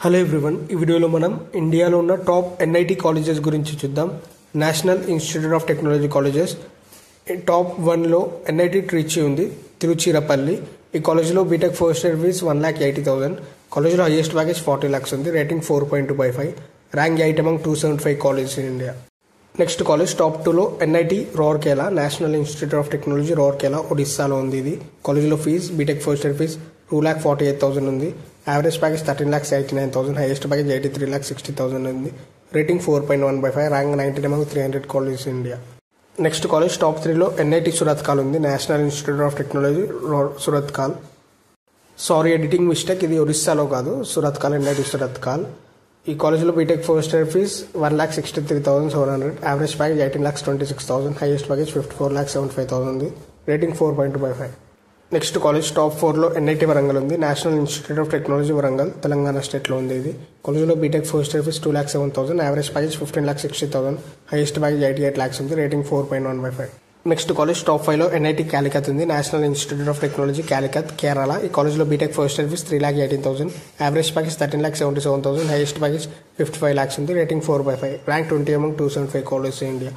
Hello everyone, ఈ వీడియోలో మనం ఇండియాలో ఉన్న టాప్ ఎన్ఐటి కాలేజెస్ గురించి చూద్దాం. National institute of technology colleges top 1లో ఎన్ఐటి ట్రిచి ఉంది, తిరుచిరపల్లి. ఈ కాలేజీలో బీటెక్ ఫస్ట్ ఇయర్ ఫీజ్ 1,80,000. కాలేజీలో హైయెస్ట్ ప్యాకేజ్ 40 lakhs ఉంది. Rating 4.2/5. Rank 8 among 275 colleges in India. Next college top 2లో NIT Rourkela, national institute of technology Rourkela, ఒడిస్సాలో ఉంది. ఇది కాలేజీలో fees B Tech first year fees 2,48,000 ఉంది. Average package 13,89,000. హైయెస్ట్ ప్యాకేజ్ 83,60,000 ఉంది. Rating 4.1/5. Rank 19 among 300 colleges in India. Next college top 3లో NIT Surathkal ఉంది, national institute of technology Surathkal. Sorry, editing mistake, ఇది ఒరిస్సాలో కాదు, సురత్కాల్, ఎన్ఐటి సురత్కాల్. ఈ కాలేజీలో B Tech first year fees 1,63,700. Average package 18,26,000. Highest package 54,75,000 ఉంది. రేటింగ్ 4.2/5. నెక్స్ట్ కాలేజ్ టాప్ 4లో ఎన్ఐటి వరంగల్ ఉంది, national institute of technology Warangal, Telangana స్టేట్లో ఉంది. ఇది కాలేజీలో B Tech first year fees 2,07,000. Average package 15,60,000. Highest package 88 lakhs ఉంది. రేటింగ్ 4.1/5. నెక్స్ట్ కాలేజ్ టాప్ 5లో ఎన్ఐటి క్యాలికత్ ఉంది, national institute of technology Calicut, Kerala. ఈ కాలేజీలో B Tech first year fees 3,18,000. Average package 13,77,000. Highest package 55 lakhs ఉంది. Rating 4/5. Rank 20 among 275 colleges in India.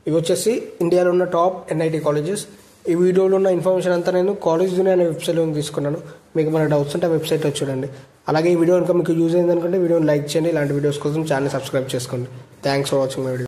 ఇవి వచ్చేసి ఇండియాలో ఉన్న టాప్ ఎన్ఐటి కాలేజెస్. ఈ వీడియోలో ఉన్న ఇన్ఫర్మేషన్ అంతా నేను కాలేజ్ దునియా అనే వెబ్సైట్లో తీసుకున్నాను. మీకు మన డౌట్స్ ఉంటే ఆ వెబ్సైట్లో చూడండి. అలాగే ఈ వీడియో కనుక మీకు యూజ్ అయింది అనుకుంటే వీడియోని లైక్ చేయండి. ఇలాంటి వీడియోస్ కోసం ఛానల్ సబ్స్క్రైబ్ చేసుకోండి. Thanks for watching my video.